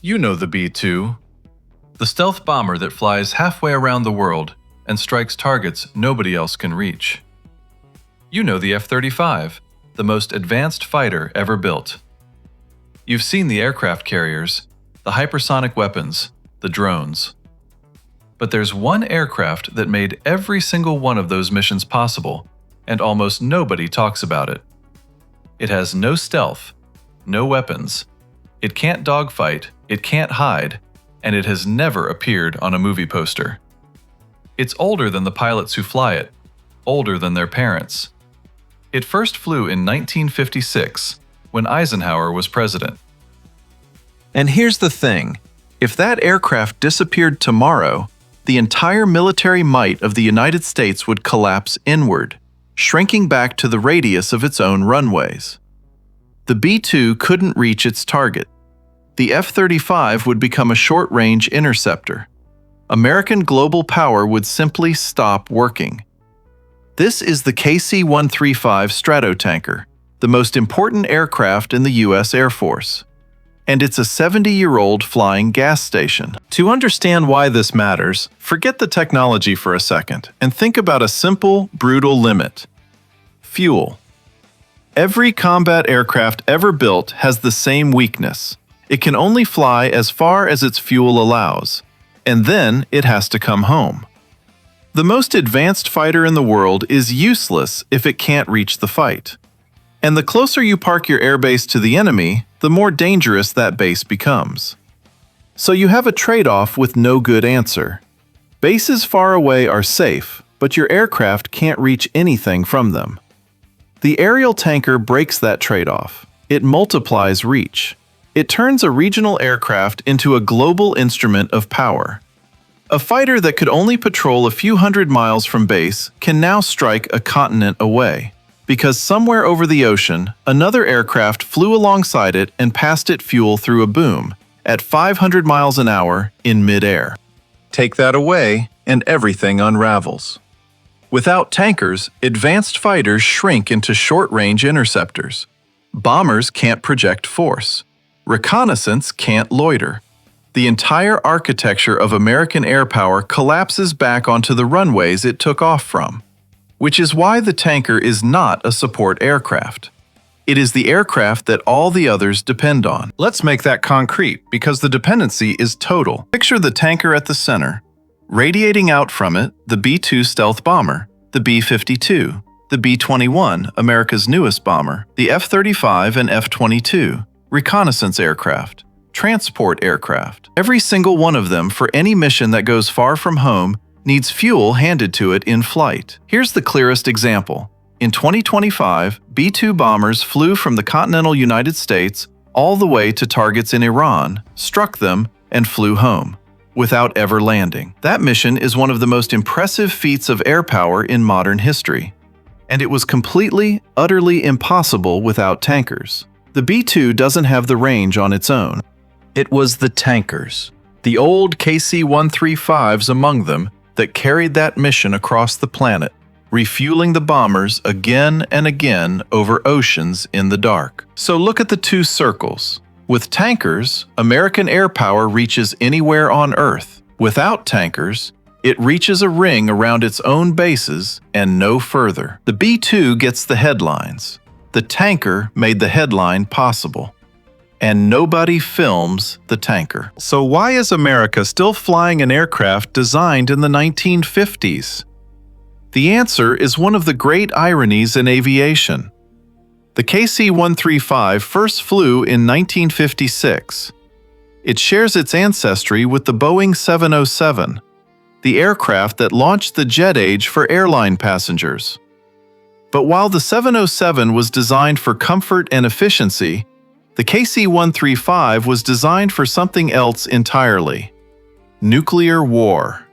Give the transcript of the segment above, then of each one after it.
You know the B-2, the stealth bomber that flies halfway around the world and strikes targets nobody else can reach. You know the F-35, the most advanced fighter ever built. You've seen the aircraft carriers, the hypersonic weapons, the drones. But there's one aircraft that made every single one of those missions possible, and almost nobody talks about it. It has no stealth, no weapons. It can't dogfight, it can't hide, and it has never appeared on a movie poster. It's older than the pilots who fly it, older than their parents. It first flew in 1956, when Eisenhower was president. And here's the thing, if that aircraft disappeared tomorrow, the entire military might of the United States would collapse inward, shrinking back to the radius of its own runways. The B-2 couldn't reach its target. The F-35 would become a short-range interceptor. American global power would simply stop working. This is the KC-135 Stratotanker, the most important aircraft in the U.S. Air Force. And it's a 70-year-old flying gas station. To understand why this matters, forget the technology for a second and think about a simple, brutal limit. Fuel. Every combat aircraft ever built has the same weakness. It can only fly as far as its fuel allows, and then it has to come home. The most advanced fighter in the world is useless if it can't reach the fight. And the closer you park your airbase to the enemy, the more dangerous that base becomes. So you have a trade-off with no good answer. Bases far away are safe, but your aircraft can't reach anything from them. The aerial tanker breaks that trade-off. It multiplies reach. It turns a regional aircraft into a global instrument of power. A fighter that could only patrol a few hundred miles from base can now strike a continent away, because somewhere over the ocean, another aircraft flew alongside it and passed it fuel through a boom at 500 miles an hour in mid-air. Take that away, and everything unravels. Without tankers, advanced fighters shrink into short-range interceptors. Bombers can't project force. Reconnaissance can't loiter. The entire architecture of American air power collapses back onto the runways it took off from. Which is why the tanker is not a support aircraft. It is the aircraft that all the others depend on. Let's make that concrete, because the dependency is total. Picture the tanker at the center. Radiating out from it, the B-2 stealth bomber, the B-52, the B-21, America's newest bomber, the F-35 and F-22, reconnaissance aircraft, transport aircraft. Every single one of them, for any mission that goes far from home, needs fuel handed to it in flight. Here's the clearest example. In 2025, B-2 bombers flew from the continental United States all the way to targets in Iran, struck them, and flew home, without ever landing. That mission is one of the most impressive feats of air power in modern history. And it was completely, utterly impossible without tankers. The B-2 doesn't have the range on its own. It was the tankers, the old KC-135s among them, that carried that mission across the planet, refueling the bombers again and again over oceans in the dark. So look at the two circles. With tankers, American air power reaches anywhere on Earth. Without tankers, it reaches a ring around its own bases and no further. The B-2 gets the headlines. The tanker made the headline possible. And nobody films the tanker. So why is America still flying an aircraft designed in the 1950s? The answer is one of the great ironies in aviation. The KC-135 first flew in 1956. It shares its ancestry with the Boeing 707, the aircraft that launched the jet age for airline passengers. But while the 707 was designed for comfort and efficiency, the KC-135 was designed for something else entirely: nuclear war.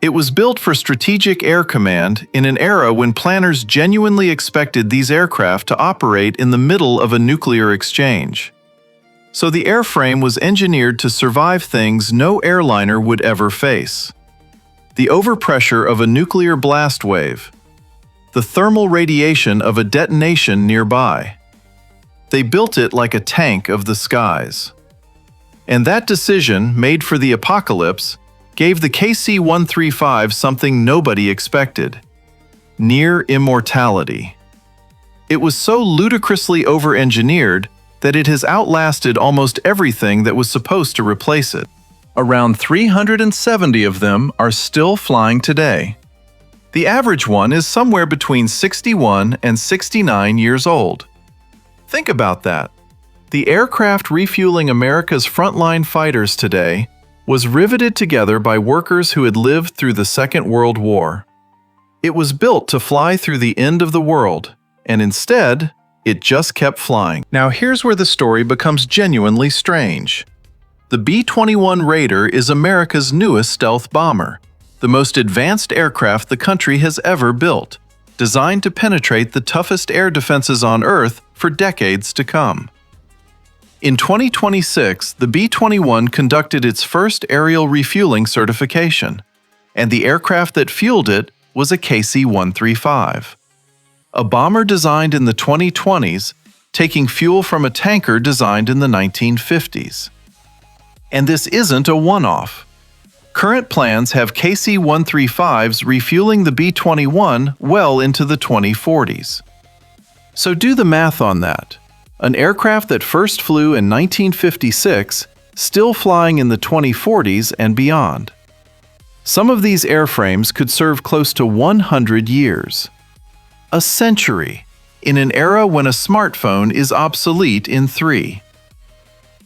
It was built for strategic air command in an era when planners genuinely expected these aircraft to operate in the middle of a nuclear exchange. So the airframe was engineered to survive things no airliner would ever face: the overpressure of a nuclear blast wave, the thermal radiation of a detonation nearby. They built it like a tank of the skies. And that decision, made for the apocalypse, gave the KC-135 something nobody expected: near immortality. It was so ludicrously over-engineered that it has outlasted almost everything that was supposed to replace it. Around 370 of them are still flying today. The average one is somewhere between 61 and 69 years old. Think about that. The aircraft refueling America's frontline fighters today was riveted together by workers who had lived through the Second World War. It was built to fly through the end of the world, and instead, it just kept flying. Now here's where the story becomes genuinely strange. The B-21 Raider is America's newest stealth bomber, the most advanced aircraft the country has ever built, designed to penetrate the toughest air defenses on Earth for decades to come. In 2026, the B-21 conducted its first aerial refueling certification, and the aircraft that fueled it was a KC-135. A bomber designed in the 2020s, taking fuel from a tanker designed in the 1950s. And this isn't a one-off. Current plans have KC-135s refueling the B-21 well into the 2040s. So do the math on that. An aircraft that first flew in 1956, still flying in the 2040s and beyond. Some of these airframes could serve close to 100 years. A century, in an era when a smartphone is obsolete in 3.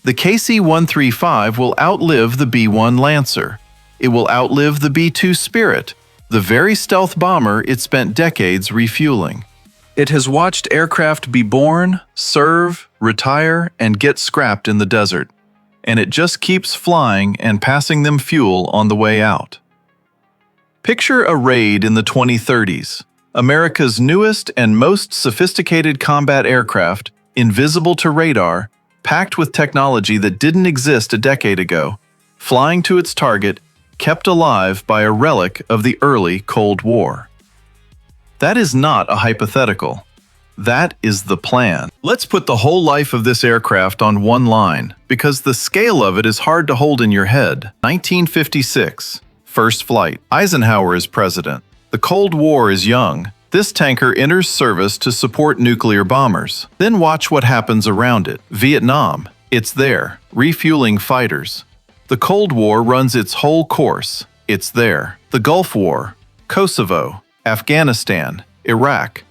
The KC-135 will outlive the B-1 Lancer. It will outlive the B-2 Spirit, the very stealth bomber it spent decades refueling. It has watched aircraft be born, serve, retire, and get scrapped in the desert. And it just keeps flying and passing them fuel on the way out. Picture a raid in the 2030s. America's newest and most sophisticated combat aircraft, invisible to radar, packed with technology that didn't exist a decade ago, flying to its target, kept alive by a relic of the early Cold War. That is not a hypothetical. That is the plan. Let's put the whole life of this aircraft on one line, because the scale of it is hard to hold in your head. 1956. First flight. Eisenhower is president. The Cold War is young. This tanker enters service to support nuclear bombers. Then watch what happens around it. Vietnam. It's there, refueling fighters. The Cold War runs its whole course. It's there. The Gulf War. Kosovo. Afghanistan, Iraq.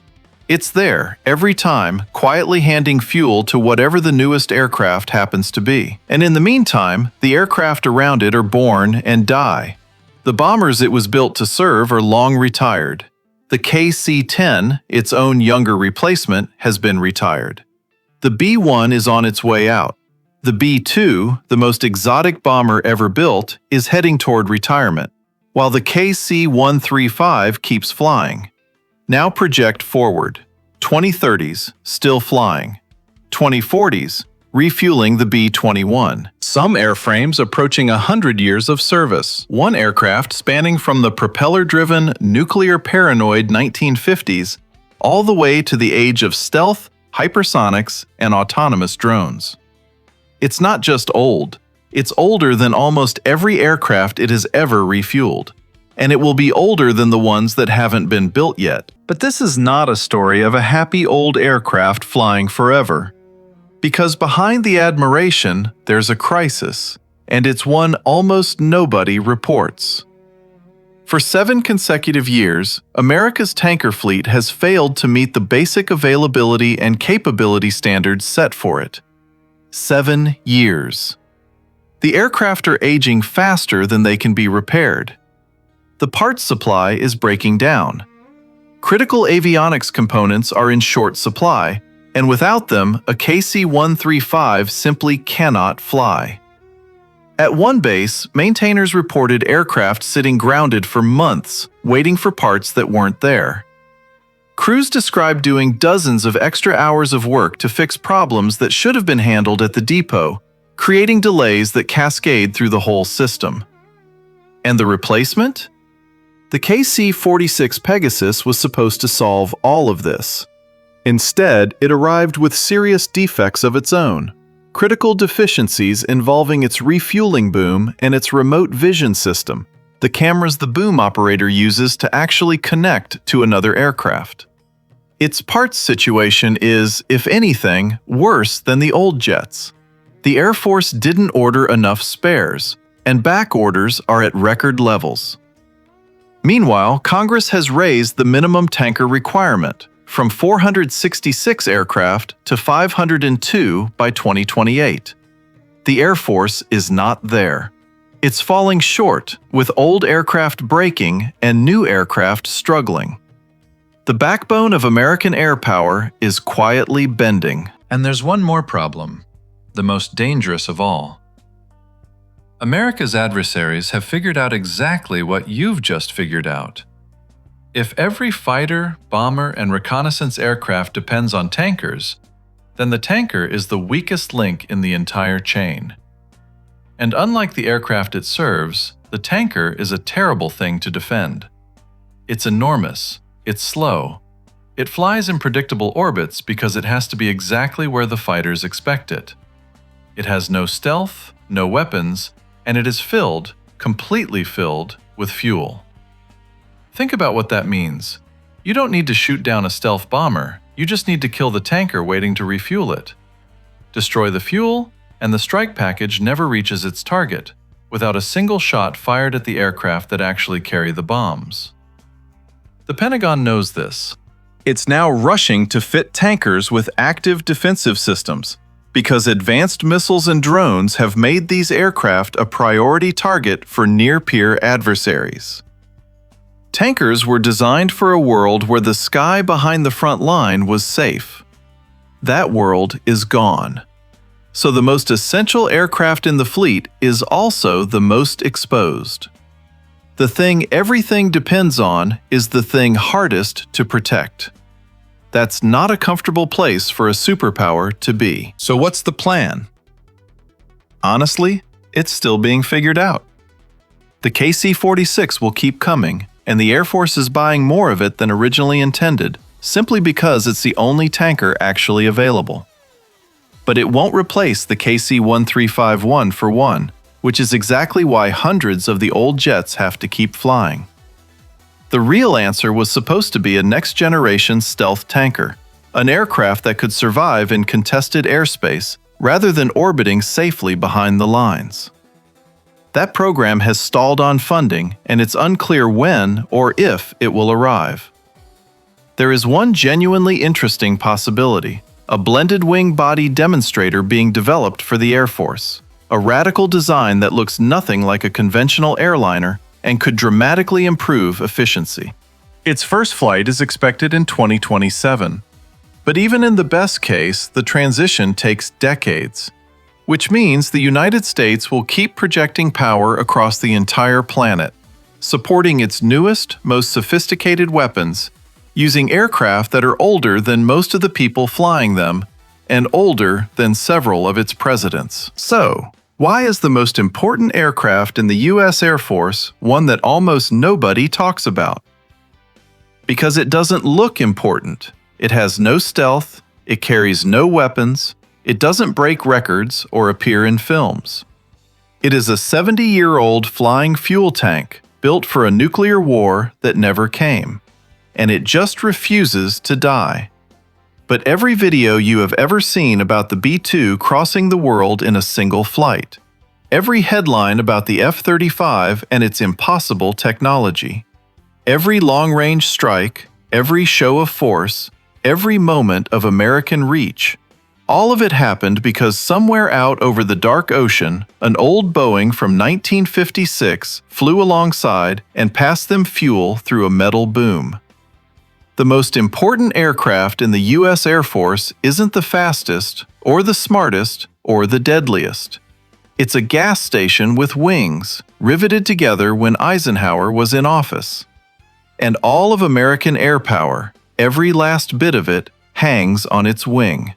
It's there, every time, quietly handing fuel to whatever the newest aircraft happens to be. And in the meantime, the aircraft around it are born and die. The bombers it was built to serve are long retired. The KC-10, its own younger replacement, has been retired. The B-1 is on its way out. The B-2, the most exotic bomber ever built, is heading toward retirement, while the KC-135 keeps flying. Now project forward. 2030s, still flying. 2040s, refueling the B-21. Some airframes approaching 100 years of service. One aircraft spanning from the propeller-driven, nuclear-paranoid 1950s all the way to the age of stealth, hypersonics, and autonomous drones. It's not just old. It's older than almost every aircraft it has ever refueled. And it will be older than the ones that haven't been built yet. But this is not a story of a happy old aircraft flying forever. Because behind the admiration, there's a crisis, and it's one almost nobody reports. For 7 consecutive years, America's tanker fleet has failed to meet the basic availability and capability standards set for it. 7 years. The aircraft are aging faster than they can be repaired. The parts supply is breaking down. Critical avionics components are in short supply, and without them, a KC-135 simply cannot fly. At one base, maintainers reported aircraft sitting grounded for months, waiting for parts that weren't there. Crews described doing dozens of extra hours of work to fix problems that should have been handled at the depot, creating delays that cascade through the whole system. And the replacement? The KC-46 Pegasus was supposed to solve all of this. Instead, it arrived with serious defects of its own. critical deficiencies involving its refueling boom and its remote vision system, the cameras the boom operator uses to actually connect to another aircraft. Its parts situation is, if anything, worse than the old jets. The Air Force didn't order enough spares, and back orders are at record levels. Meanwhile, Congress has raised the minimum tanker requirement from 466 aircraft to 502 by 2028. The Air Force is not there. It's falling short, with old aircraft breaking and new aircraft struggling. The backbone of American air power is quietly bending. And there's one more problem, the most dangerous of all. America's adversaries have figured out exactly what you've just figured out. If every fighter, bomber, and reconnaissance aircraft depends on tankers, then the tanker is the weakest link in the entire chain. And unlike the aircraft it serves, the tanker is a terrible thing to defend. It's enormous, it's slow, it flies in predictable orbits because it has to be exactly where the fighters expect it. It has no stealth, no weapons, and it is filled, completely filled, with fuel. Think about what that means. You don't need to shoot down a stealth bomber, you just need to kill the tanker waiting to refuel it. Destroy the fuel, and the strike package never reaches its target, without a single shot fired at the aircraft that actually carry the bombs. The Pentagon knows this. It's now rushing to fit tankers with active defensive systems, because advanced missiles and drones have made these aircraft a priority target for near-peer adversaries. Tankers were designed for a world where the sky behind the front line was safe. That world is gone. So the most essential aircraft in the fleet is also the most exposed. The thing everything depends on is the thing hardest to protect. That's not a comfortable place for a superpower to be. So what's the plan? Honestly, it's still being figured out. The KC-46 will keep coming, and the Air Force is buying more of it than originally intended, simply because it's the only tanker actually available. But it won't replace the KC-135 1-for-1, which is exactly why hundreds of the old jets have to keep flying. The real answer was supposed to be a next-generation stealth tanker, an aircraft that could survive in contested airspace rather than orbiting safely behind the lines. That program has stalled on funding, and it's unclear when or if it will arrive. There is one genuinely interesting possibility: a blended wing body demonstrator being developed for the Air Force, a radical design that looks nothing like a conventional airliner and could dramatically improve efficiency. Its first flight is expected in 2027. But even in the best case, the transition takes decades, which means the United States will keep projecting power across the entire planet, supporting its newest, most sophisticated weapons, using aircraft that are older than most of the people flying them, and older than several of its presidents. So, why is the most important aircraft in the U.S. Air Force one that almost nobody talks about? Because it doesn't look important. It has no stealth, it carries no weapons, it doesn't break records or appear in films. It is a 70-year-old flying fuel tank built for a nuclear war that never came, and it just refuses to die. But every video you have ever seen about the B-2 crossing the world in a single flight, every headline about the F-35 and its impossible technology, every long-range strike, every show of force, every moment of American reach, all of it happened because somewhere out over the dark ocean, an old Boeing from 1956 flew alongside and passed them fuel through a metal boom. The most important aircraft in the U.S. Air Force isn't the fastest, or the smartest, or the deadliest. It's a gas station with wings, riveted together when Eisenhower was in office. And all of American air power, every last bit of it, hangs on its wing.